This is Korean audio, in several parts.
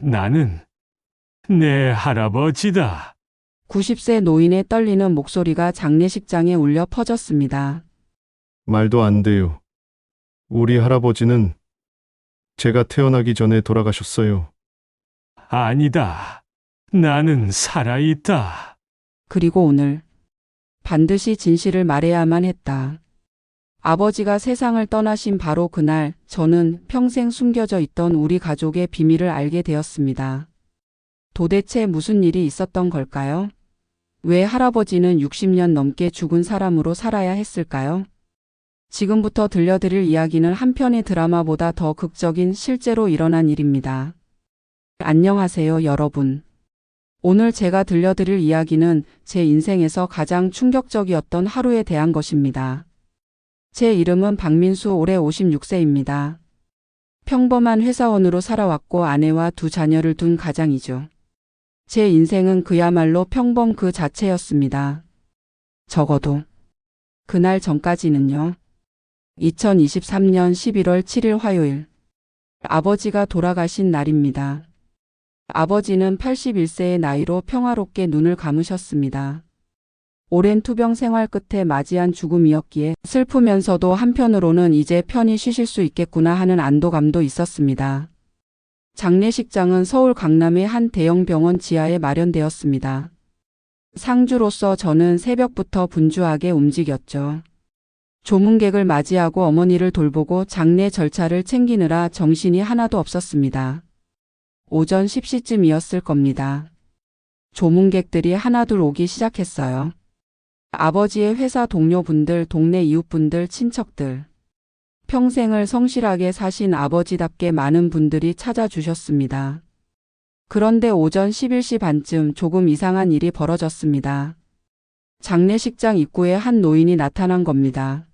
나는 내 할아버지다. 90세 노인의 떨리는 목소리가 장례식장에 울려 퍼졌습니다. 말도 안 돼요. 우리 할아버지는 제가 태어나기 전에 돌아가셨어요. 아니다. 나는 살아있다. 그리고 오늘 반드시 진실을 말해야만 했다. 아버지가 세상을 떠나신 바로 그날 저는 평생 숨겨져 있던 우리 가족의 비밀을 알게 되었습니다. 도대체 무슨 일이 있었던 걸까요? 왜 할아버지는 60년 넘게 죽은 사람으로 살아야 했을까요? 지금부터 들려드릴 이야기는 한 편의 드라마보다 더 극적인 실제로 일어난 일입니다. 안녕하세요, 여러분. 오늘 제가 들려드릴 이야기는 제 인생에서 가장 충격적이었던 하루에 대한 것입니다. 제 이름은 박민수, 올해 56세입니다. 평범한 회사원으로 살아왔고 아내와 두 자녀를 둔 가장이죠. 제 인생은 그야말로 평범 그 자체였습니다. 적어도 그날 전까지는요. 2023년 11월 7일 화요일, 아버지가 돌아가신 날입니다. 아버지는 81세의 나이로 평화롭게 눈을 감으셨습니다. 오랜 투병 생활 끝에 맞이한 죽음이었기에 슬프면서도 한편으로는 이제 편히 쉬실 수 있겠구나 하는 안도감도 있었습니다. 장례식장은 서울 강남의 한 대형 병원 지하에 마련되었습니다. 상주로서 저는 새벽부터 분주하게 움직였죠. 조문객을 맞이하고 어머니를 돌보고 장례 절차를 챙기느라 정신이 하나도 없었습니다. 오전 10시쯤이었을 겁니다. 조문객들이 하나둘 오기 시작했어요. 아버지의 회사 동료분들, 동네 이웃분들, 친척들. 평생을 성실하게 사신 아버지답게 많은 분들이 찾아주셨습니다. 그런데 오전 11시 반쯤 조금 이상한 일이 벌어졌습니다. 장례식장 입구에 한 노인이 나타난 겁니다.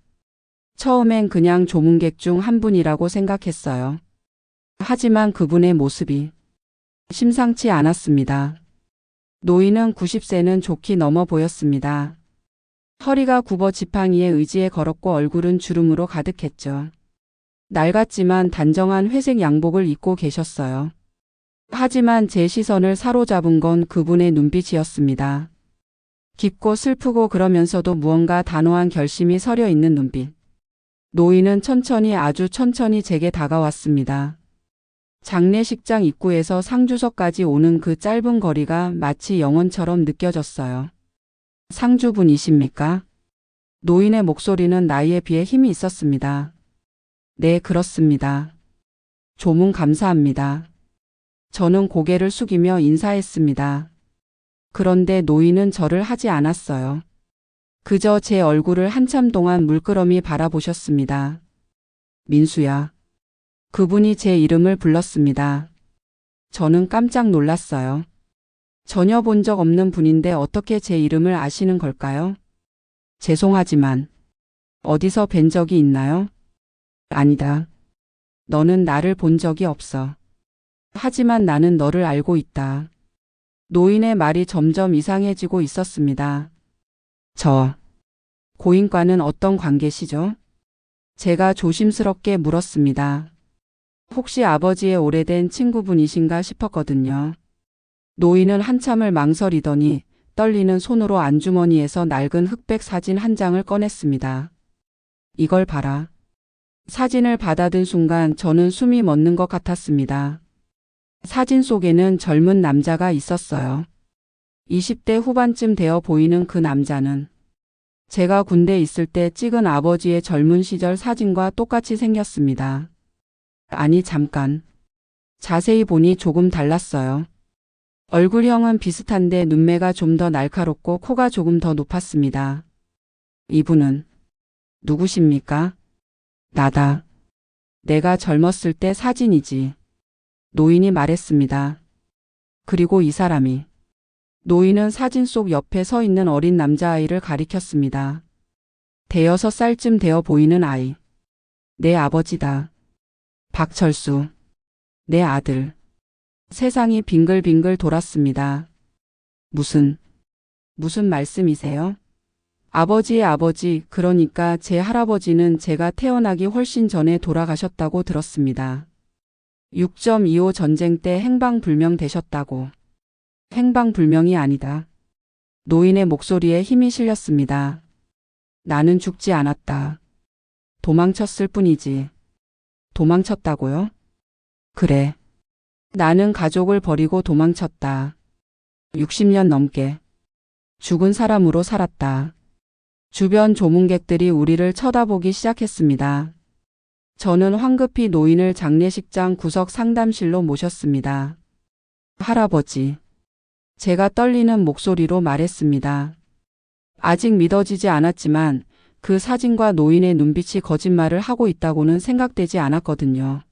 처음엔 그냥 조문객 중 한 분이라고 생각했어요. 하지만 그분의 모습이 심상치 않았습니다. 노인은 90세는 좋게 넘어 보였습니다. 허리가 굽어 지팡이에 의지해 걸었고 얼굴은 주름으로 가득했죠. 낡았지만 단정한 회색 양복을 입고 계셨어요. 하지만 제 시선을 사로잡은 건 그분의 눈빛이었습니다. 깊고 슬프고 그러면서도 무언가 단호한 결심이 서려 있는 눈빛. 노인은 천천히, 아주 천천히 제게 다가왔습니다. 장례식장 입구에서 상주석까지 오는 그 짧은 거리가 마치 영원처럼 느껴졌어요. 상주분이십니까? 노인의 목소리는 나이에 비해 힘이 있었습니다. 네, 그렇습니다. 조문 감사합니다. 저는 고개를 숙이며 인사했습니다. 그런데 노인은 절을 하지 않았어요. 그저 제 얼굴을 한참 동안 물끄러미 바라보셨습니다. 민수야. 그분이 제 이름을 불렀습니다. 저는 깜짝 놀랐어요. 전혀 본 적 없는 분인데 어떻게 제 이름을 아시는 걸까요? 죄송하지만 어디서 뵌 적이 있나요? 아니다. 너는 나를 본 적이 없어. 하지만 나는 너를 알고 있다. 노인의 말이 점점 이상해지고 있었습니다. 저 고인과는 어떤 관계시죠? 제가 조심스럽게 물었습니다. 혹시 아버지의 오래된 친구분이신가 싶었거든요. 노인은 한참을 망설이더니 떨리는 손으로 안주머니에서 낡은 흑백 사진 한 장을 꺼냈습니다. 이걸 봐라. 사진을 받아든 순간 저는 숨이 멎는 것 같았습니다. 사진 속에는 젊은 남자가 있었어요. 20대 후반쯤 되어 보이는 그 남자는 제가 군대에 있을 때 찍은 아버지의 젊은 시절 사진과 똑같이 생겼습니다. 아니, 잠깐. 자세히 보니 조금 달랐어요. 얼굴형은 비슷한데 눈매가 좀 더 날카롭고 코가 조금 더 높았습니다. 이분은 누구십니까? 나다. 내가 젊었을 때 사진이지. 노인이 말했습니다. 그리고 이 사람이. 노인은 사진 속 옆에 서 있는 어린 남자아이를 가리켰습니다. 대여섯 살쯤 되어 보이는 아이. 내 아버지다. 박철수. 내 아들. 세상이 빙글빙글 돌았습니다. 무슨 말씀이세요? 아버지의 아버지, 그러니까 제 할아버지는 제가 태어나기 훨씬 전에 돌아가셨다고 들었습니다. 6.25 전쟁 때 행방불명 되셨다고. 행방불명이 아니다. 노인의 목소리에 힘이 실렸습니다. 나는 죽지 않았다. 도망쳤을 뿐이지. 도망쳤다고요? 그래. 나는 가족을 버리고 도망쳤다. 60년 넘게. 죽은 사람으로 살았다. 주변 조문객들이 우리를 쳐다보기 시작했습니다. 저는 황급히 노인을 장례식장 구석 상담실로 모셨습니다. 할아버지. 제가 떨리는 목소리로 말했습니다. 아직 믿어지지 않았지만 그 사진과 노인의 눈빛이 거짓말을 하고 있다고는 생각되지 않았거든요.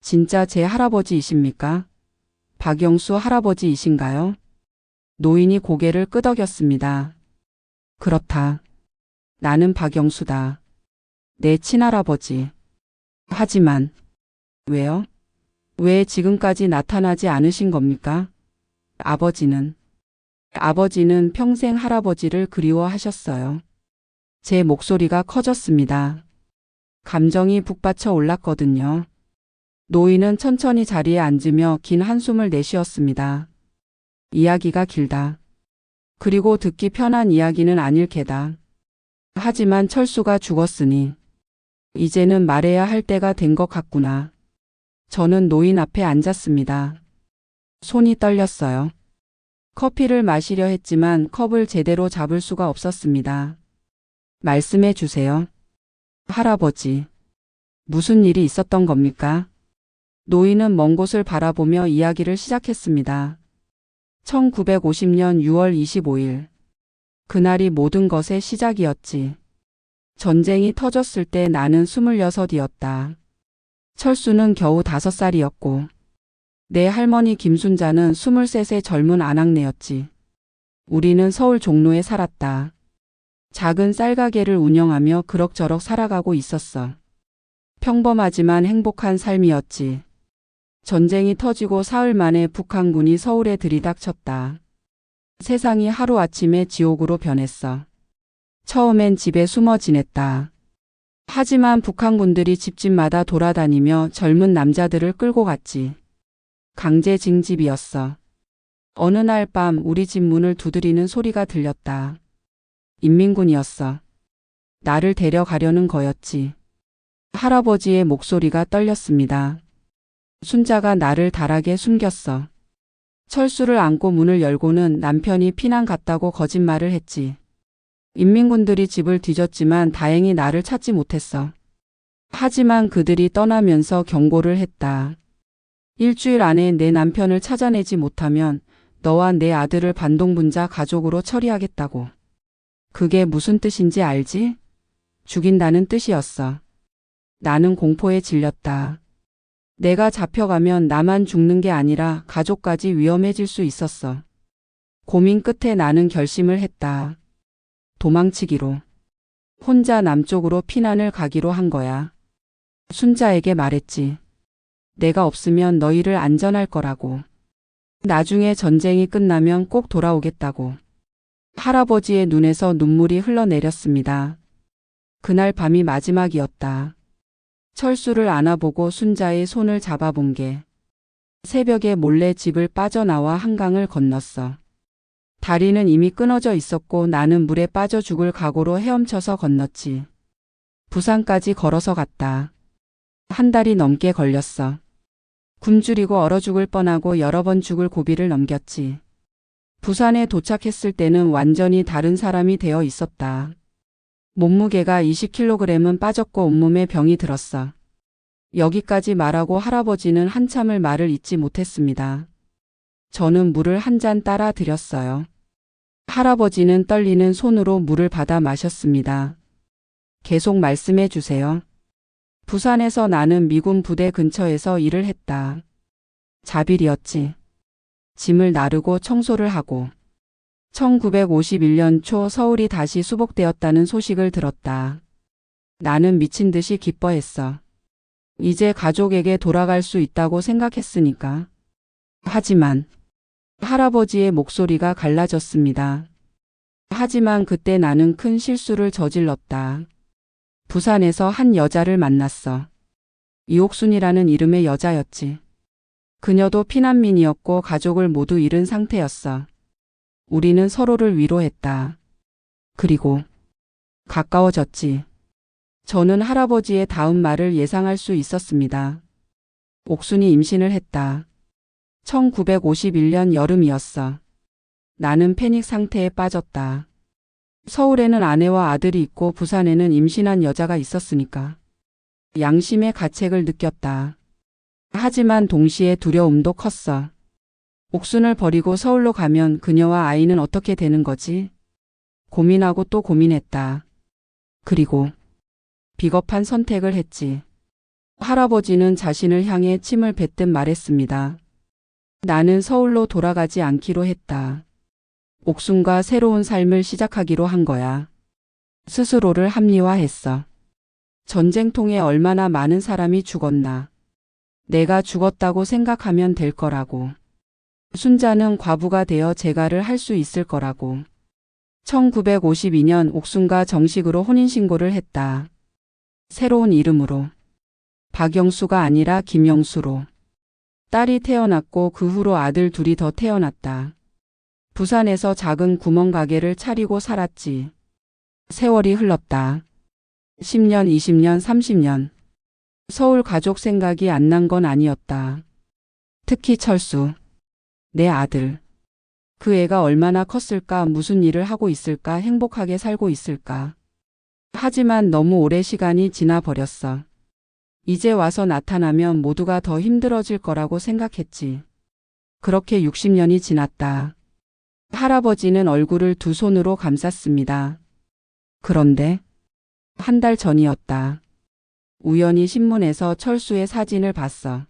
진짜 제 할아버지이십니까? 박영수 할아버지이신가요? 노인이 고개를 끄덕였습니다. 그렇다. 나는 박영수다. 내 친할아버지. 하지만 왜요? 왜 지금까지 나타나지 않으신 겁니까? 아버지는 평생 할아버지를 그리워하셨어요. 제 목소리가 커졌습니다. 감정이 북받쳐 올랐거든요. 노인은 천천히 자리에 앉으며 긴 한숨을 내쉬었습니다. 이야기가 길다. 그리고 듣기 편한 이야기는 아닐 게다. 하지만 철수가 죽었으니 이제는 말해야 할 때가 된 것 같구나. 저는 노인 앞에 앉았습니다. 손이 떨렸어요. 커피를 마시려 했지만 컵을 제대로 잡을 수가 없었습니다. 말씀해 주세요. 할아버지, 무슨 일이 있었던 겁니까? 노인은 먼 곳을 바라보며 이야기를 시작했습니다. 1950년 6월 25일. 그날이 모든 것의 시작이었지. 전쟁이 터졌을 때 나는 26이었다. 철수는 겨우 5살이었고 내 할머니 김순자는 23의 젊은 아낙네였지. 우리는 서울 종로에 살았다. 작은 쌀가게를 운영하며 그럭저럭 살아가고 있었어. 평범하지만 행복한 삶이었지. 전쟁이 터지고 사흘 만에 북한군이 서울에 들이닥쳤다. 세상이 하루아침에 지옥으로 변했어. 처음엔 집에 숨어 지냈다. 하지만 북한군들이 집집마다 돌아다니며 젊은 남자들을 끌고 갔지. 강제 징집이었어. 어느 날 밤 우리 집 문을 두드리는 소리가 들렸다. 인민군이었어. 나를 데려가려는 거였지. 할아버지의 목소리가 떨렸습니다. 순자가 나를 달하게 숨겼어. 철수를 안고 문을 열고는 남편이 피난 갔다고 거짓말을 했지. 인민군들이 집을 뒤졌지만 다행히 나를 찾지 못했어. 하지만 그들이 떠나면서 경고를 했다. 일주일 안에 내 남편을 찾아내지 못하면 너와 내 아들을 반동분자 가족으로 처리하겠다고. 그게 무슨 뜻인지 알지? 죽인다는 뜻이었어. 나는 공포에 질렸다. 내가 잡혀가면 나만 죽는 게 아니라 가족까지 위험해질 수 있었어. 고민 끝에 나는 결심을 했다. 도망치기로. 혼자 남쪽으로 피난을 가기로 한 거야. 순자에게 말했지. 내가 없으면 너희를 안전할 거라고. 나중에 전쟁이 끝나면 꼭 돌아오겠다고. 할아버지의 눈에서 눈물이 흘러내렸습니다. 그날 밤이 마지막이었다. 철수를 안아보고 순자의 손을 잡아본 게 새벽에 몰래 집을 빠져나와 한강을 건넜어. 다리는 이미 끊어져 있었고 나는 물에 빠져 죽을 각오로 헤엄쳐서 건넜지. 부산까지 걸어서 갔다. 한 달이 넘게 걸렸어. 굶주리고 얼어 죽을 뻔하고 여러 번 죽을 고비를 넘겼지. 부산에 도착했을 때는 완전히 다른 사람이 되어 있었다. 몸무게가 20kg은 빠졌고 온몸에 병이 들었어. 여기까지 말하고 할아버지는 한참을 말을 잇지 못했습니다. 저는 물을 한 잔 따라 드렸어요. 할아버지는 떨리는 손으로 물을 받아 마셨습니다. 계속 말씀해 주세요. 부산에서 나는 미군 부대 근처에서 일을 했다. 자빌이었지. 짐을 나르고 청소를 하고 1951년 초 서울이 다시 수복되었다는 소식을 들었다. 나는 미친 듯이 기뻐했어. 이제 가족에게 돌아갈 수 있다고 생각했으니까. 하지만 할아버지의 목소리가 갈라졌습니다. 하지만 그때 나는 큰 실수를 저질렀다. 부산에서 한 여자를 만났어. 이옥순이라는 이름의 여자였지. 그녀도 피난민이었고 가족을 모두 잃은 상태였어. 우리는 서로를 위로했다. 그리고 가까워졌지. 저는 할아버지의 다음 말을 예상할 수 있었습니다. 옥순이 임신을 했다. 1951년 여름이었어. 나는 패닉 상태에 빠졌다. 서울에는 아내와 아들이 있고 부산에는 임신한 여자가 있었으니까. 양심의 가책을 느꼈다. 하지만 동시에 두려움도 컸어. 옥순을 버리고 서울로 가면 그녀와 아이는 어떻게 되는 거지? 고민하고 또 고민했다. 그리고 비겁한 선택을 했지. 할아버지는 자신을 향해 침을 뱉듯 말했습니다. 나는 서울로 돌아가지 않기로 했다. 옥순과 새로운 삶을 시작하기로 한 거야. 스스로를 합리화했어. 전쟁통에 얼마나 많은 사람이 죽었나. 내가 죽었다고 생각하면 될 거라고. 순자는 과부가 되어 재가를 할 수 있을 거라고. 1952년 옥순과 정식으로 혼인신고를 했다. 새로운 이름으로. 박영수가 아니라 김영수로. 딸이 태어났고 그 후로 아들 둘이 더 태어났다. 부산에서 작은 구멍 가게를 차리고 살았지. 세월이 흘렀다. 10년, 20년, 30년. 서울 가족 생각이 안 난 건 아니었다. 특히 철수. 내 아들. 그 애가 얼마나 컸을까, 무슨 일을 하고 있을까, 행복하게 살고 있을까. 하지만 너무 오래 시간이 지나 버렸어. 이제 와서 나타나면 모두가 더 힘들어질 거라고 생각했지. 그렇게 60년이 지났다. 할아버지는 얼굴을 두 손으로 감쌌습니다. 그런데 한 달 전이었다. 우연히 신문에서 철수의 사진을 봤어.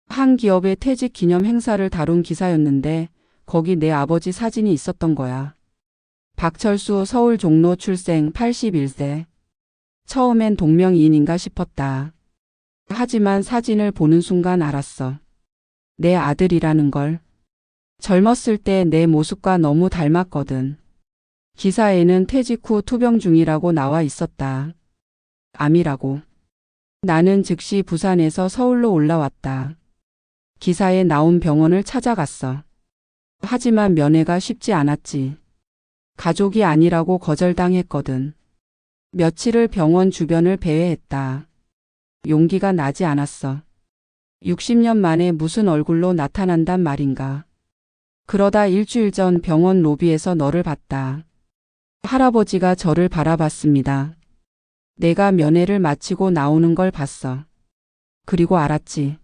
한 기업의 퇴직 기념 행사를 다룬 기사였는데 거기 내 아버지 사진이 있었던 거야. 박철수 서울 종로 출생 81세. 처음엔 동명이인인가 싶었다. 하지만 사진을 보는 순간 알았어. 내 아들이라는 걸. 젊었을 때 내 모습과 너무 닮았거든. 기사에는 퇴직 후 투병 중이라고 나와 있었다. 암이라고. 나는 즉시 부산에서 서울로 올라왔다. 기사에 나온 병원을 찾아갔어. 하지만 면회가 쉽지 않았지. 가족이 아니라고 거절당했거든. 며칠을 병원 주변을 배회했다. 용기가 나지 않았어. 60년 만에 무슨 얼굴로 나타난단 말인가. 그러다 일주일 전 병원 로비에서 너를 봤다. 할아버지가 저를 바라봤습니다. 내가 면회를 마치고 나오는 걸 봤어. 그리고 알았지.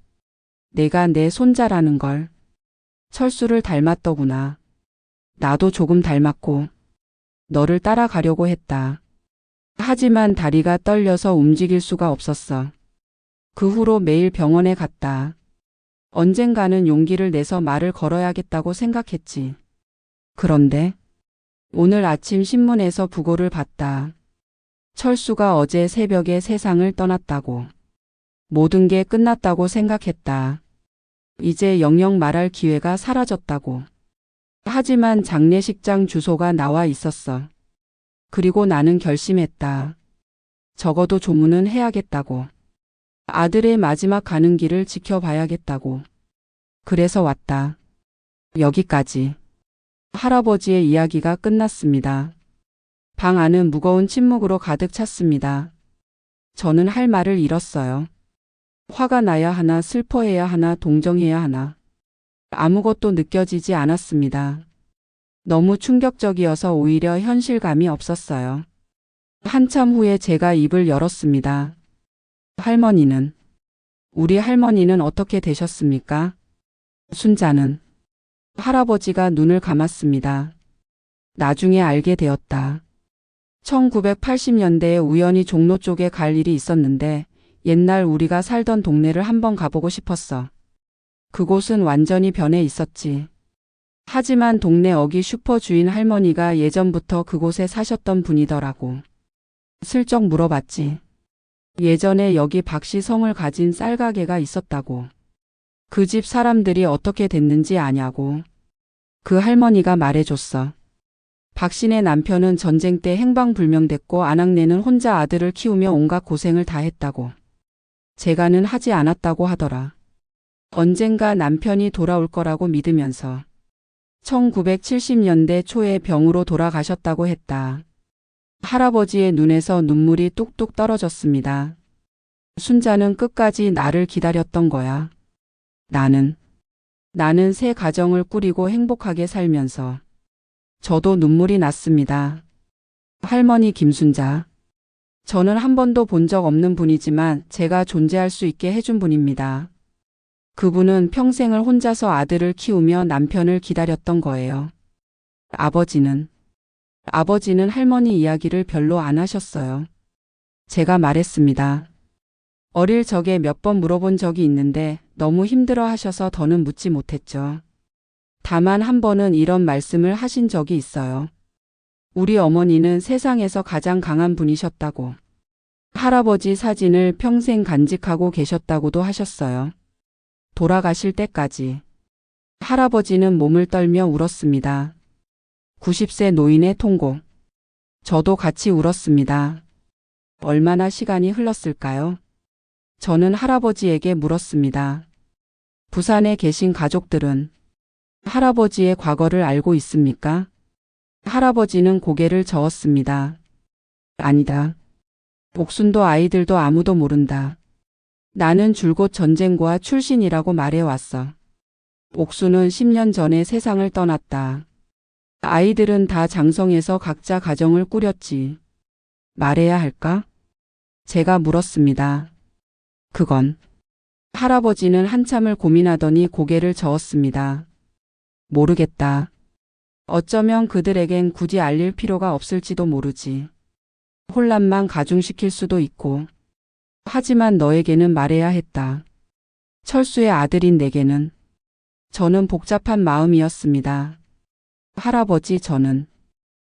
내가 내 손자라는 걸. 철수를 닮았더구나. 나도 조금 닮았고 너를 따라가려고 했다. 하지만 다리가 떨려서 움직일 수가 없었어. 그 후로 매일 병원에 갔다. 언젠가는 용기를 내서 말을 걸어야겠다고 생각했지. 그런데 오늘 아침 신문에서 부고를 봤다. 철수가 어제 새벽에 세상을 떠났다고. 모든 게 끝났다고 생각했다. 이제 영영 말할 기회가 사라졌다고. 하지만 장례식장 주소가 나와 있었어. 그리고 나는 결심했다. 적어도 조문은 해야겠다고. 아들의 마지막 가는 길을 지켜봐야겠다고. 그래서 왔다. 여기까지. 할아버지의 이야기가 끝났습니다. 방 안은 무거운 침묵으로 가득 찼습니다. 저는 할 말을 잃었어요. 화가 나야 하나, 슬퍼해야 하나, 동정해야 하나. 아무것도 느껴지지 않았습니다. 너무 충격적이어서 오히려 현실감이 없었어요. 한참 후에 제가 입을 열었습니다. 할머니는? 우리 할머니는 어떻게 되셨습니까? 순자는? 할아버지가 눈을 감았습니다. 나중에 알게 되었다. 1980년대에 우연히 종로 쪽에 갈 일이 있었는데 옛날 우리가 살던 동네를 한번 가보고 싶었어. 그곳은 완전히 변해 있었지. 하지만 동네 어기 슈퍼 주인 할머니가 예전부터 그곳에 사셨던 분이더라고. 슬쩍 물어봤지. 예전에 여기 박씨 성을 가진 쌀가게가 있었다고. 그 집 사람들이 어떻게 됐는지 아냐고. 그 할머니가 말해줬어. 박씨네 남편은 전쟁 때 행방불명됐고 아낙네는 혼자 아들을 키우며 온갖 고생을 다 했다고. 제가는 하지 않았다고 하더라. 언젠가 남편이 돌아올 거라고 믿으면서 1970년대 초에 병으로 돌아가셨다고 했다. 할아버지의 눈에서 눈물이 뚝뚝 떨어졌습니다. 순자는 끝까지 나를 기다렸던 거야. 나는 새 가정을 꾸리고 행복하게 살면서. 저도 눈물이 났습니다. 할머니 김순자. 저는 한 번도 본 적 없는 분이지만 제가 존재할 수 있게 해준 분입니다. 그분은 평생을 혼자서 아들을 키우며 남편을 기다렸던 거예요. 아버지는 할머니 이야기를 별로 안 하셨어요. 제가 말했습니다. 어릴 적에 몇 번 물어본 적이 있는데 너무 힘들어 하셔서 더는 묻지 못했죠. 다만 한 번은 이런 말씀을 하신 적이 있어요. 우리 어머니는 세상에서 가장 강한 분이셨다고. 할아버지 사진을 평생 간직하고 계셨다고도 하셨어요. 돌아가실 때까지. 할아버지는 몸을 떨며 울었습니다. 90세 노인의 통곡. 저도 같이 울었습니다. 얼마나 시간이 흘렀을까요? 저는 할아버지에게 물었습니다. 부산에 계신 가족들은 할아버지의 과거를 알고 있습니까? 할아버지는 고개를 저었습니다. 아니다. 옥순도 아이들도 아무도 모른다. 나는 줄곧 전쟁고아 출신이라고 말해왔어. 옥순은 10년 전에 세상을 떠났다. 아이들은 다 장성해서 각자 가정을 꾸렸지. 말해야 할까? 제가 물었습니다. 그건. 할아버지는 한참을 고민하더니 고개를 저었습니다. 모르겠다. 어쩌면 그들에겐 굳이 알릴 필요가 없을지도 모르지. 혼란만 가중시킬 수도 있고. 하지만 너에게는 말해야 했다. 철수의 아들인 내게는. 저는 복잡한 마음이었습니다. 할아버지, 저는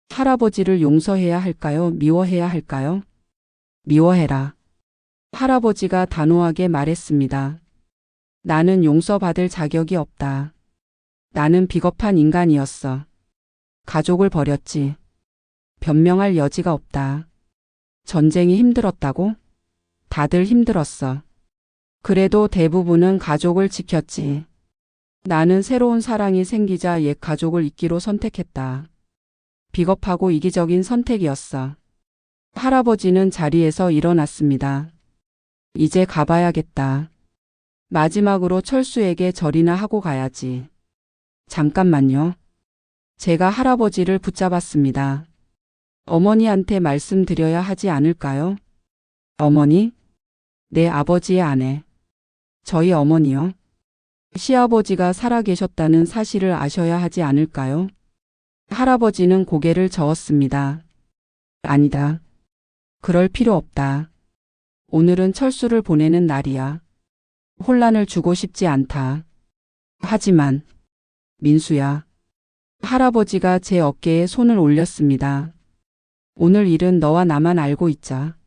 할아버지를 용서해야 할까요? 미워해야 할까요? 미워해라. 할아버지가 단호하게 말했습니다. 나는 용서받을 자격이 없다. 나는 비겁한 인간이었어. 가족을 버렸지. 변명할 여지가 없다. 전쟁이 힘들었다고? 다들 힘들었어. 그래도 대부분은 가족을 지켰지. 나는 새로운 사랑이 생기자 옛 가족을 잇기로 선택했다. 비겁하고 이기적인 선택이었어. 할아버지는 자리에서 일어났습니다. 이제 가봐야겠다. 마지막으로 철수에게 절이나 하고 가야지. 잠깐만요. 제가 할아버지를 붙잡았습니다. 어머니한테 말씀드려야 하지 않을까요? 어머니? 내 아버지의 아내. 저희 어머니요. 시아버지가 살아계셨다는 사실을 아셔야 하지 않을까요? 할아버지는 고개를 저었습니다. 아니다. 그럴 필요 없다. 오늘은 철수를 보내는 날이야. 혼란을 주고 싶지 않다. 하지만 민수야. 할아버지가 제 어깨에 손을 올렸습니다. 오늘 일은 너와 나만 알고 있자.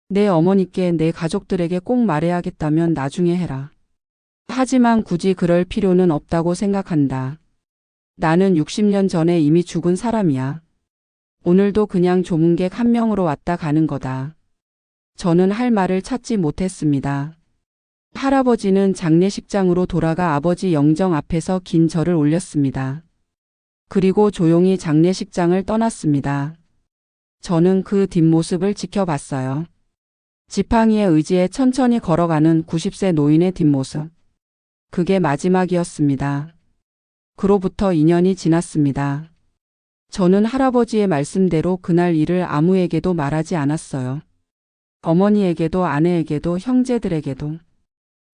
내 어머니께 내 가족들에게 꼭 말해야겠다면 나중에 해라. 하지만 굳이 그럴 필요는 없다고 생각한다. 나는 60년 전에 이미 죽은 사람이야. 오늘도 그냥 조문객 한 명으로 왔다 가는 거다. 저는 할 말을 찾지 못했습니다. 할아버지는 장례식장으로 돌아가 아버지 영정 앞에서 긴 절을 올렸습니다. 그리고 조용히 장례식장을 떠났습니다. 저는 그 뒷모습을 지켜봤어요. 지팡이의 의지에 천천히 걸어가는 90세 노인의 뒷모습. 그게 마지막이었습니다. 그로부터 2년이 지났습니다. 저는 할아버지의 말씀대로 그날 일을 아무에게도 말하지 않았어요. 어머니에게도 아내에게도 형제들에게도.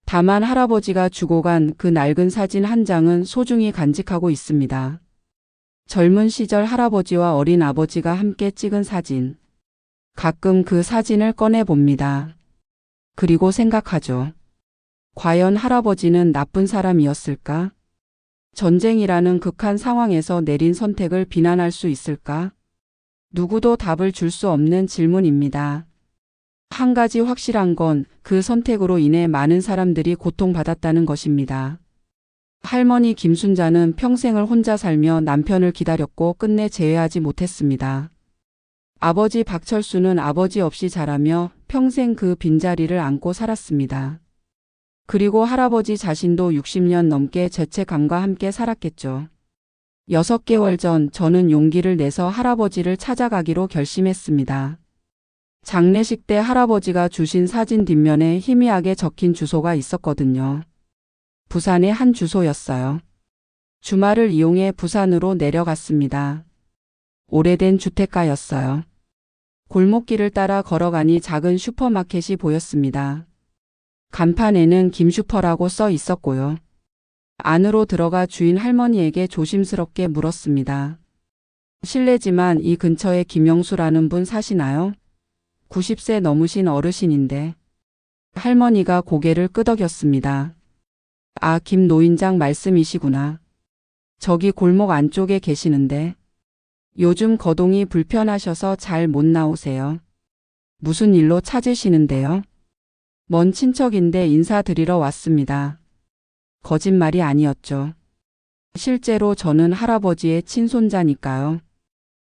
다만 할아버지가 주고 간 그 낡은 사진 한 장은 소중히 간직하고 있습니다. 젊은 시절 할아버지와 어린 아버지가 함께 찍은 사진. 가끔 그 사진을 꺼내 봅니다. 그리고 생각하죠. 과연 할아버지는 나쁜 사람이었을까? 전쟁이라는 극한 상황에서 내린 선택을 비난할 수 있을까? 누구도 답을 줄 수 없는 질문입니다. 한 가지 확실한 건 그 선택으로 인해 많은 사람들이 고통받았다는 것입니다. 할머니 김순자는 평생을 혼자 살며 남편을 기다렸고 끝내 재회하지 못했습니다. 아버지 박철수는 아버지 없이 자라며 평생 그 빈자리를 안고 살았습니다. 그리고 할아버지 자신도 60년 넘게 죄책감과 함께 살았겠죠. 6개월 전 저는 용기를 내서 할아버지를 찾아가기로 결심했습니다. 장례식 때 할아버지가 주신 사진 뒷면에 희미하게 적힌 주소가 있었거든요. 부산의 한 주소였어요. 주말을 이용해 부산으로 내려갔습니다. 오래된 주택가였어요. 골목길을 따라 걸어가니 작은 슈퍼마켓이 보였습니다. 간판에는 김슈퍼라고 써 있었고요. 안으로 들어가 주인 할머니에게 조심스럽게 물었습니다. 실례지만 이 근처에 김영수라는 분 사시나요? 90세 넘으신 어르신인데. 할머니가 고개를 끄덕였습니다. 아, 김 노인장 말씀이시구나. 저기 골목 안쪽에 계시는데. 요즘 거동이 불편하셔서 잘 못 나오세요. 무슨 일로 찾으시는데요? 먼 친척인데 인사드리러 왔습니다. 거짓말이 아니었죠. 실제로 저는 할아버지의 친손자니까요.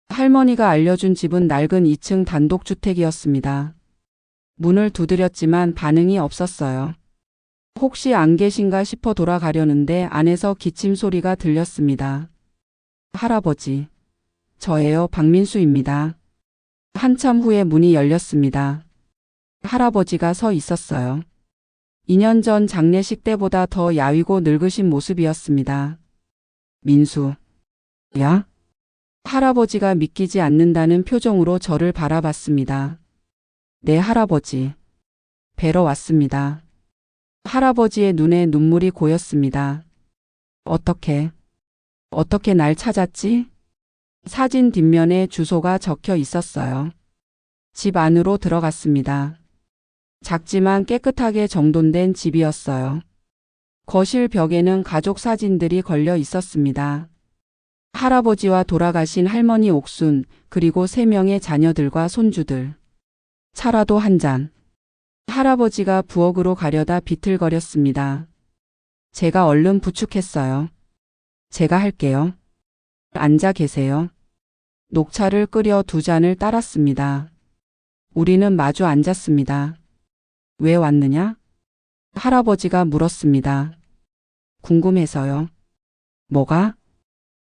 할머니가 알려준 집은 낡은 2층 단독주택이었습니다. 문을 두드렸지만 반응이 없었어요. 혹시 안 계신가 싶어 돌아가려는데 안에서 기침 소리가 들렸습니다. 할아버지. 저예요, 박민수입니다. 한참 후에 문이 열렸습니다. 할아버지가 서 있었어요. 2년 전 장례식 때보다 더 야위고 늙으신 모습이었습니다. 민수. 야? 할아버지가 믿기지 않는다는 표정으로 저를 바라봤습니다. 네, 할아버지. 뵈러 왔습니다. 할아버지의 눈에 눈물이 고였습니다. 어떻게 날 찾았지? 사진 뒷면에 주소가 적혀 있었어요. 집 안으로 들어갔습니다. 작지만 깨끗하게 정돈된 집이었어요. 거실 벽에는 가족 사진들이 걸려 있었습니다. 할아버지와 돌아가신 할머니 옥순, 그리고 3명의 자녀들과 손주들. 차라도 한 잔. 할아버지가 부엌으로 가려다 비틀거렸습니다. 제가 얼른 부축했어요. 제가 할게요. 앉아 계세요. 녹차를 끓여 2잔을 따랐습니다. 우리는 마주 앉았습니다. 왜 왔느냐? 할아버지가 물었습니다. 궁금해서요. 뭐가?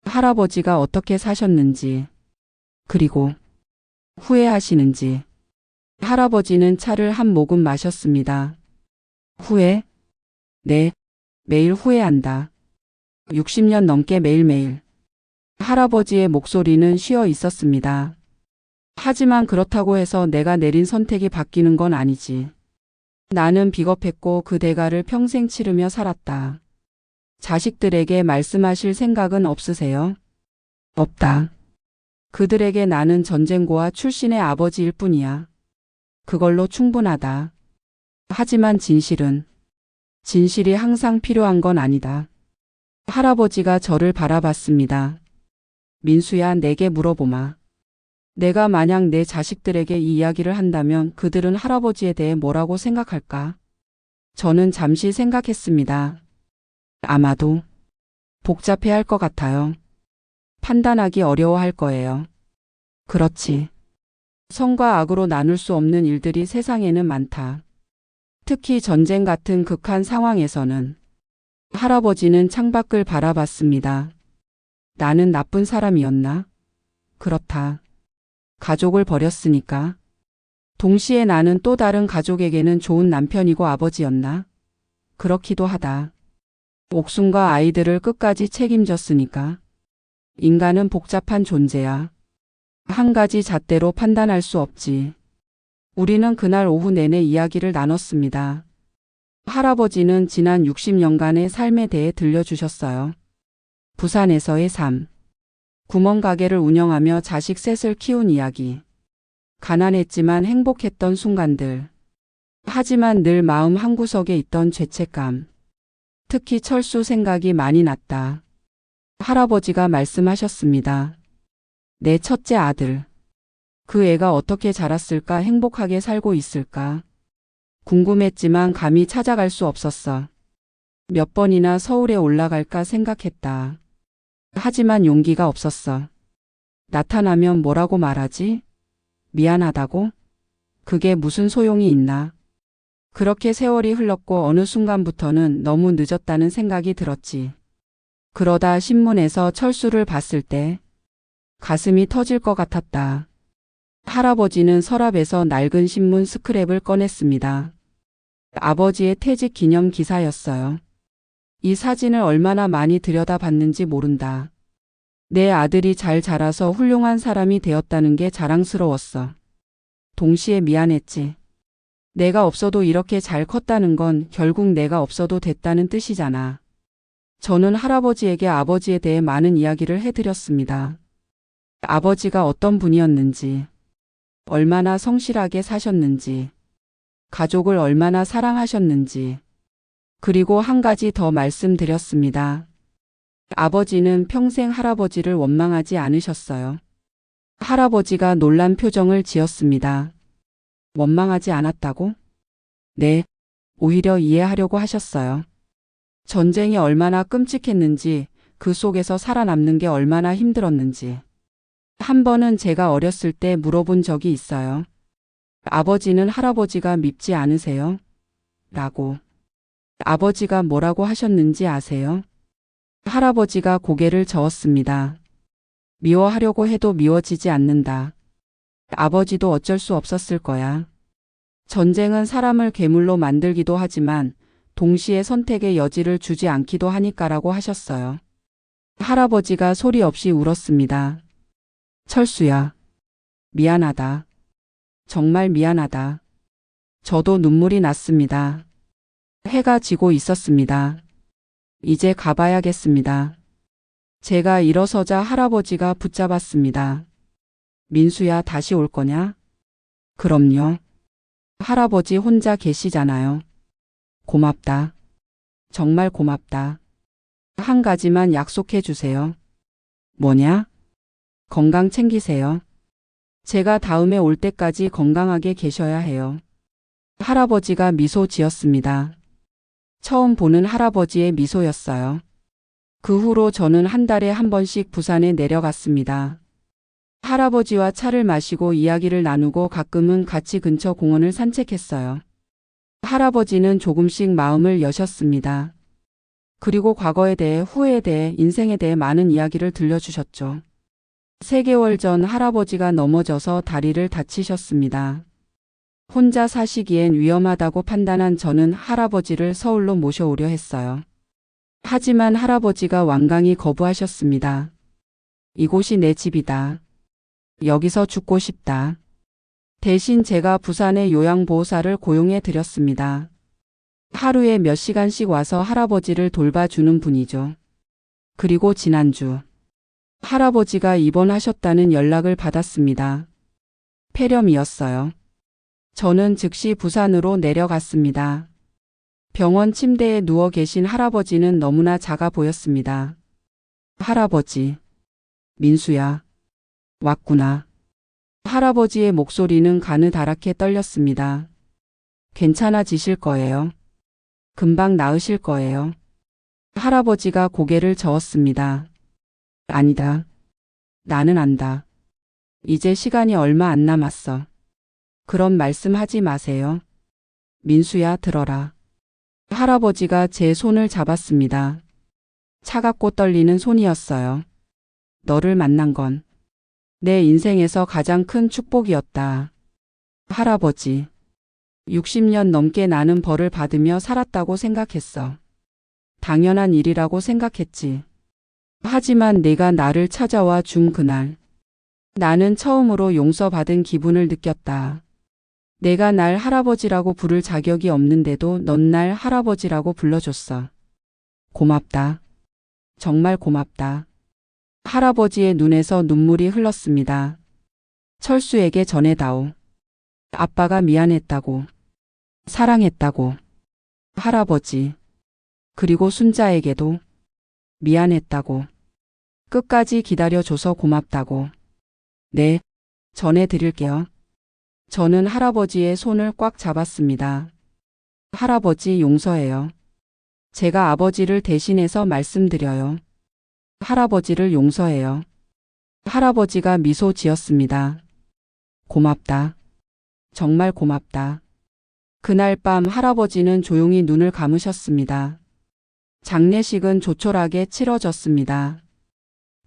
할아버지가 어떻게 사셨는지, 그리고 후회하시는지. 할아버지는 차를 한 모금 마셨습니다. 후회? 네, 매일 후회한다. 60년 넘게 매일매일. 할아버지의 목소리는 쉬어 있었습니다. 하지만 그렇다고 해서 내가 내린 선택이 바뀌는 건 아니지. 나는 비겁했고 그 대가를 평생 치르며 살았다. 자식들에게 말씀하실 생각은 없으세요? 없다. 그들에게 나는 전쟁고아 출신의 아버지일 뿐이야. 그걸로 충분하다. 하지만 진실이 항상 필요한 건 아니다. 할아버지가 저를 바라봤습니다. 민수야, 내게 물어보마. 내가 만약 내 자식들에게 이 이야기를 한다면 그들은 할아버지에 대해 뭐라고 생각할까? 저는 잠시 생각했습니다. 아마도 복잡해할 것 같아요. 판단하기 어려워할 거예요. 그렇지. 선과 악으로 나눌 수 없는 일들이 세상에는 많다. 특히 전쟁 같은 극한 상황에서는. 할아버지는 창밖을 바라봤습니다. 나는 나쁜 사람이었나? 그렇다. 가족을 버렸으니까. 동시에 나는 또 다른 가족에게는 좋은 남편이고 아버지였나? 그렇기도 하다. 옥순과 아이들을 끝까지 책임졌으니까. 인간은 복잡한 존재야. 한 가지 잣대로 판단할 수 없지. 우리는 그날 오후 내내 이야기를 나눴습니다. 할아버지는 지난 60년간의 삶에 대해 들려주셨어요. 부산에서의 삶. 구멍가게를 운영하며 자식 셋을 키운 이야기. 가난했지만 행복했던 순간들. 하지만 늘 마음 한구석에 있던 죄책감. 특히 철수 생각이 많이 났다. 할아버지가 말씀하셨습니다. 내 첫째 아들. 그 애가 어떻게 자랐을까, 행복하게 살고 있을까. 궁금했지만 감히 찾아갈 수 없었어. 몇 번이나 서울에 올라갈까 생각했다. 하지만 용기가 없었어. 나타나면 뭐라고 말하지? 미안하다고? 그게 무슨 소용이 있나? 그렇게 세월이 흘렀고 어느 순간부터는 너무 늦었다는 생각이 들었지. 그러다 신문에서 철수를 봤을 때 가슴이 터질 것 같았다. 할아버지는 서랍에서 낡은 신문 스크랩을 꺼냈습니다. 아버지의 퇴직 기념 기사였어요. 이 사진을 얼마나 많이 들여다봤는지 모른다. 내 아들이 잘 자라서 훌륭한 사람이 되었다는 게 자랑스러웠어. 동시에 미안했지. 내가 없어도 이렇게 잘 컸다는 건 결국 내가 없어도 됐다는 뜻이잖아. 저는 할아버지에게 아버지에 대해 많은 이야기를 해드렸습니다. 아버지가 어떤 분이었는지, 얼마나 성실하게 사셨는지, 가족을 얼마나 사랑하셨는지, 그리고 한 가지 더 말씀드렸습니다. 아버지는 평생 할아버지를 원망하지 않으셨어요. 할아버지가 놀란 표정을 지었습니다. 원망하지 않았다고? 네, 오히려 이해하려고 하셨어요. 전쟁이 얼마나 끔찍했는지, 그 속에서 살아남는 게 얼마나 힘들었는지. 한 번은 제가 어렸을 때 물어본 적이 있어요. 아버지는 할아버지가 밉지 않으세요? 라고. 아버지가 뭐라고 하셨는지 아세요? 할아버지가 고개를 저었습니다. 미워하려고 해도 미워지지 않는다. 아버지도 어쩔 수 없었을 거야. 전쟁은 사람을 괴물로 만들기도 하지만 동시에 선택의 여지를 주지 않기도 하니까라고 하셨어요. 할아버지가 소리 없이 울었습니다. 철수야. 미안하다. 정말 미안하다. 저도 눈물이 났습니다. 해가 지고 있었습니다. 이제 가봐야겠습니다. 제가 일어서자 할아버지가 붙잡았습니다. 민수야, 다시 올 거냐? 그럼요. 할아버지 혼자 계시잖아요. 고맙다. 정말 고맙다. 한 가지만 약속해 주세요. 뭐냐? 건강 챙기세요. 제가 다음에 올 때까지 건강하게 계셔야 해요. 할아버지가 미소 지었습니다. 처음 보는 할아버지의 미소였어요. 그 후로 저는 한 달에 한 번씩 부산에 내려갔습니다. 할아버지와 차를 마시고 이야기를 나누고 가끔은 같이 근처 공원을 산책했어요. 할아버지는 조금씩 마음을 여셨습니다. 그리고 과거에 대해, 후회에 대해, 인생에 대해 많은 이야기를 들려주셨죠. 3개월 전 할아버지가 넘어져서 다리를 다치셨습니다. 혼자 사시기엔 위험하다고 판단한 저는 할아버지를 서울로 모셔오려 했어요. 하지만 할아버지가 완강히 거부하셨습니다. 이곳이 내 집이다. 여기서 죽고 싶다. 대신 제가 부산의 요양보호사를 고용해 드렸습니다. 하루에 몇 시간씩 와서 할아버지를 돌봐주는 분이죠. 그리고 지난주 할아버지가 입원하셨다는 연락을 받았습니다. 폐렴이었어요. 저는 즉시 부산으로 내려갔습니다. 병원 침대에 누워 계신 할아버지는 너무나 작아 보였습니다. 할아버지. 민수야. 왔구나. 할아버지의 목소리는 가느다랗게 떨렸습니다. 괜찮아지실 거예요. 금방 나으실 거예요. 할아버지가 고개를 저었습니다. 아니다. 나는 안다. 이제 시간이 얼마 안 남았어. 그런 말씀 하지 마세요. 민수야, 들어라. 할아버지가 제 손을 잡았습니다. 차갑고 떨리는 손이었어요. 너를 만난 건 내 인생에서 가장 큰 축복이었다. 할아버지. 60년 넘게 나는 벌을 받으며 살았다고 생각했어. 당연한 일이라고 생각했지. 하지만 내가 나를 찾아와 준 그날, 나는 처음으로 용서받은 기분을 느꼈다. 내가 날 할아버지라고 부를 자격이 없는데도 넌 날 할아버지라고 불러줬어. 고맙다. 정말 고맙다. 할아버지의 눈에서 눈물이 흘렀습니다. 철수에게 전해다오. 아빠가 미안했다고. 사랑했다고. 할아버지. 그리고 순자에게도 미안했다고. 끝까지 기다려줘서 고맙다고. 네, 전해드릴게요. 저는 할아버지의 손을 꽉 잡았습니다. 할아버지, 용서해요. 제가 아버지를 대신해서 말씀드려요. 할아버지를 용서해요. 할아버지가 미소 지었습니다. 고맙다. 정말 고맙다. 그날 밤 할아버지는 조용히 눈을 감으셨습니다. 장례식은 조촐하게 치러졌습니다.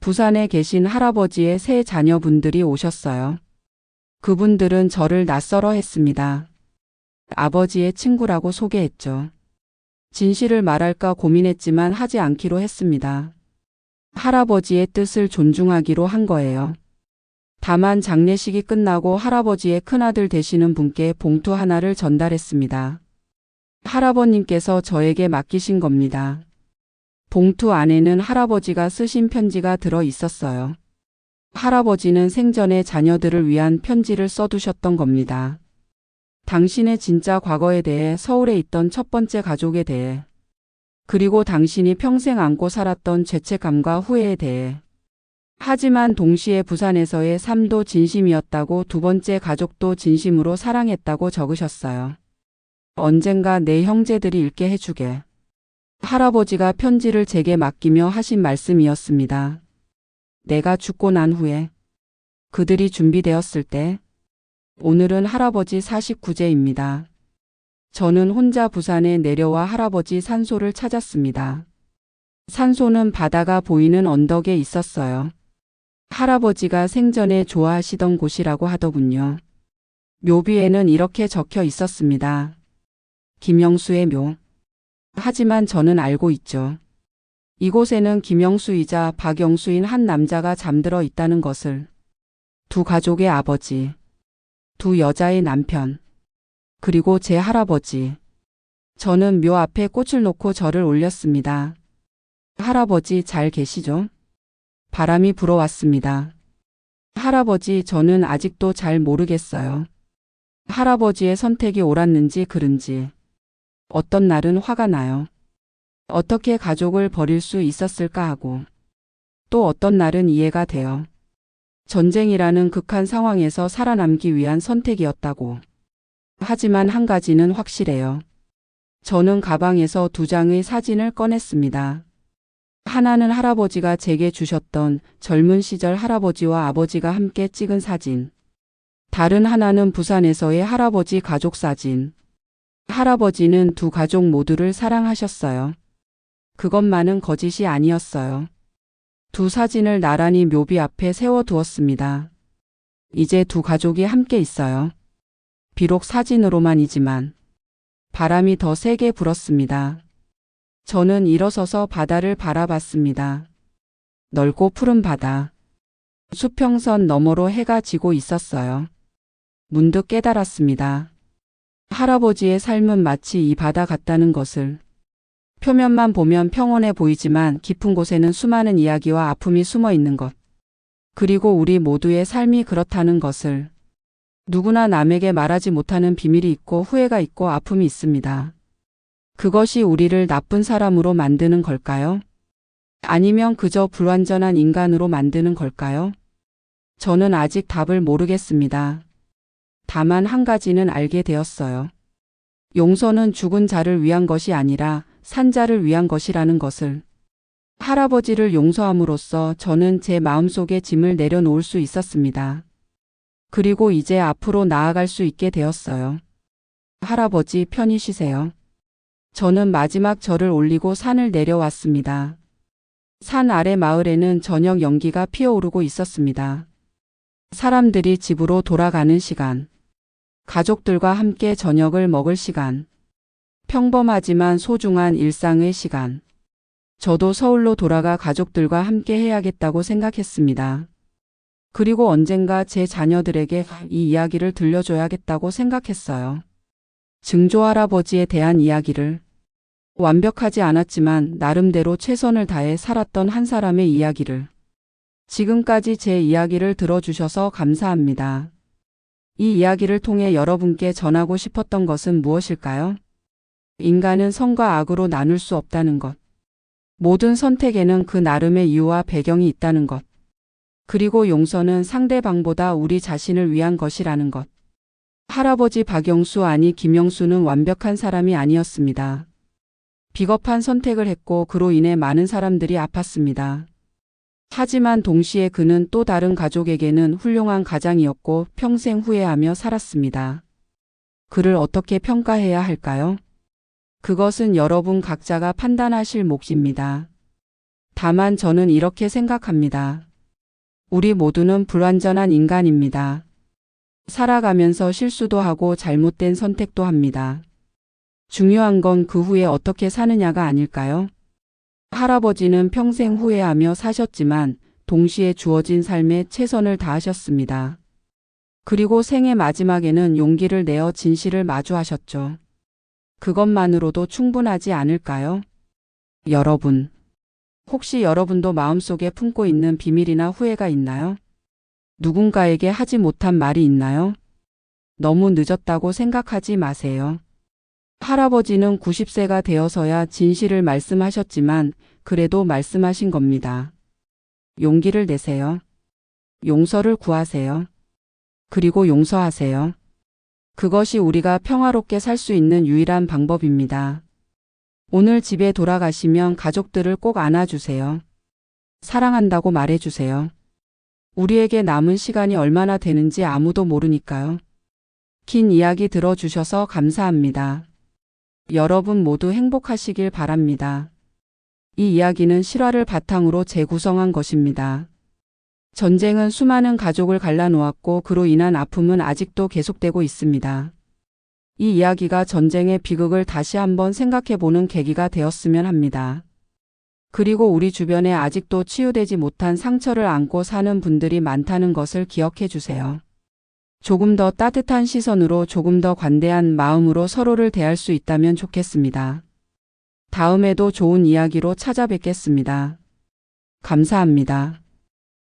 부산에 계신 할아버지의 세 자녀분들이 오셨어요. 그분들은 저를 낯설어 했습니다. 아버지의 친구라고 소개했죠. 진실을 말할까 고민했지만 하지 않기로 했습니다. 할아버지의 뜻을 존중하기로 한 거예요. 다만 장례식이 끝나고 할아버지의 큰아들 되시는 분께 봉투 하나를 전달했습니다. 할아버님께서 저에게 맡기신 겁니다. 봉투 안에는 할아버지가 쓰신 편지가 들어 있었어요. 할아버지는 생전에 자녀들을 위한 편지를 써두셨던 겁니다. 당신의 진짜 과거에 대해, 서울에 있던 첫 번째 가족에 대해, 그리고 당신이 평생 안고 살았던 죄책감과 후회에 대해. 하지만 동시에 부산에서의 삶도 진심이었다고, 두 번째 가족도 진심으로 사랑했다고 적으셨어요. 언젠가 내 형제들이 읽게 해주게. 할아버지가 편지를 제게 맡기며 하신 말씀이었습니다. 내가 죽고 난 후에, 그들이 준비되었을 때. 오늘은 할아버지 49제입니다. 저는 혼자 부산에 내려와 할아버지 산소를 찾았습니다. 산소는 바다가 보이는 언덕에 있었어요. 할아버지가 생전에 좋아하시던 곳이라고 하더군요. 묘비에는 이렇게 적혀 있었습니다. 김영수의 묘. 하지만 저는 알고 있죠. 이곳에는 김영수이자 박영수인 한 남자가 잠들어 있다는 것을. 두 가족의 아버지, 두 여자의 남편, 그리고 제 할아버지. 저는 묘 앞에 꽃을 놓고 절을 올렸습니다. 할아버지 잘 계시죠? 바람이 불어왔습니다. 할아버지, 저는 아직도 잘 모르겠어요. 할아버지의 선택이 옳았는지 그른지. 어떤 날은 화가 나요. 어떻게 가족을 버릴 수 있었을까 하고. 또 어떤 날은 이해가 돼요. 전쟁이라는 극한 상황에서 살아남기 위한 선택이었다고. 하지만 한 가지는 확실해요. 저는 가방에서 두 장의 사진을 꺼냈습니다. 하나는 할아버지가 제게 주셨던 젊은 시절 할아버지와 아버지가 함께 찍은 사진. 다른 하나는 부산에서의 할아버지 가족 사진. 할아버지는 두 가족 모두를 사랑하셨어요. 그것만은 거짓이 아니었어요. 두 사진을 나란히 묘비 앞에 세워두었습니다. 이제 두 가족이 함께 있어요. 비록 사진으로만이지만. 바람이 더 세게 불었습니다. 저는 일어서서 바다를 바라봤습니다. 넓고 푸른 바다. 수평선 너머로 해가 지고 있었어요. 문득 깨달았습니다. 할아버지의 삶은 마치 이 바다 같다는 것을. 표면만 보면 평온해 보이지만 깊은 곳에는 수많은 이야기와 아픔이 숨어 있는 것. 그리고 우리 모두의 삶이 그렇다는 것을. 누구나 남에게 말하지 못하는 비밀이 있고 후회가 있고 아픔이 있습니다. 그것이 우리를 나쁜 사람으로 만드는 걸까요? 아니면 그저 불완전한 인간으로 만드는 걸까요? 저는 아직 답을 모르겠습니다. 다만 한 가지는 알게 되었어요. 용서는 죽은 자를 위한 것이 아니라 산 자를 위한 것이라는 것을. 할아버지를 용서함으로써 저는 제 마음속의 짐을 내려놓을 수 있었습니다. 그리고 이제 앞으로 나아갈 수 있게 되었어요. 할아버지, 편히 쉬세요. 저는 마지막 절을 올리고 산을 내려왔습니다. 산 아래 마을에는 저녁 연기가 피어오르고 있었습니다. 사람들이 집으로 돌아가는 시간. 가족들과 함께 저녁을 먹을 시간. 평범하지만 소중한 일상의 시간. 저도 서울로 돌아가 가족들과 함께 해야겠다고 생각했습니다. 그리고 언젠가 제 자녀들에게 이 이야기를 들려줘야겠다고 생각했어요. 증조 할아버지에 대한 이야기를. 완벽하지 않았지만 나름대로 최선을 다해 살았던 한 사람의 이야기를. 지금까지 제 이야기를 들어주셔서 감사합니다. 이 이야기를 통해 여러분께 전하고 싶었던 것은 무엇일까요? 인간은 선과 악으로 나눌 수 없다는 것. 모든 선택에는 그 나름의 이유와 배경이 있다는 것. 그리고 용서는 상대방보다 우리 자신을 위한 것이라는 것. 할아버지 박영수 아니 김영수는 완벽한 사람이 아니었습니다. 비겁한 선택을 했고 그로 인해 많은 사람들이 아팠습니다. 하지만 동시에 그는 또 다른 가족에게는 훌륭한 가장이었고 평생 후회하며 살았습니다. 그를 어떻게 평가해야 할까요? 그것은 여러분 각자가 판단하실 몫입니다. 다만 저는 이렇게 생각합니다. 우리 모두는 불완전한 인간입니다. 살아가면서 실수도 하고 잘못된 선택도 합니다. 중요한 건 그 후에 어떻게 사느냐가 아닐까요? 할아버지는 평생 후회하며 사셨지만 동시에 주어진 삶에 최선을 다하셨습니다. 그리고 생의 마지막에는 용기를 내어 진실을 마주하셨죠. 그것만으로도 충분하지 않을까요? 여러분, 혹시 여러분도 마음속에 품고 있는 비밀이나 후회가 있나요? 누군가에게 하지 못한 말이 있나요? 너무 늦었다고 생각하지 마세요. 할아버지는 90세가 되어서야 진실을 말씀하셨지만 그래도 말씀하신 겁니다. 용기를 내세요. 용서를 구하세요. 그리고 용서하세요. 그것이 우리가 평화롭게 살 수 있는 유일한 방법입니다. 오늘 집에 돌아가시면 가족들을 꼭 안아주세요. 사랑한다고 말해주세요. 우리에게 남은 시간이 얼마나 되는지 아무도 모르니까요. 긴 이야기 들어주셔서 감사합니다. 여러분 모두 행복하시길 바랍니다. 이 이야기는 실화를 바탕으로 재구성한 것입니다. 전쟁은 수많은 가족을 갈라놓았고 그로 인한 아픔은 아직도 계속되고 있습니다. 이 이야기가 전쟁의 비극을 다시 한번 생각해보는 계기가 되었으면 합니다. 그리고 우리 주변에 아직도 치유되지 못한 상처를 안고 사는 분들이 많다는 것을 기억해 주세요. 조금 더 따뜻한 시선으로 조금 더 관대한 마음으로 서로를 대할 수 있다면 좋겠습니다. 다음에도 좋은 이야기로 찾아뵙겠습니다. 감사합니다.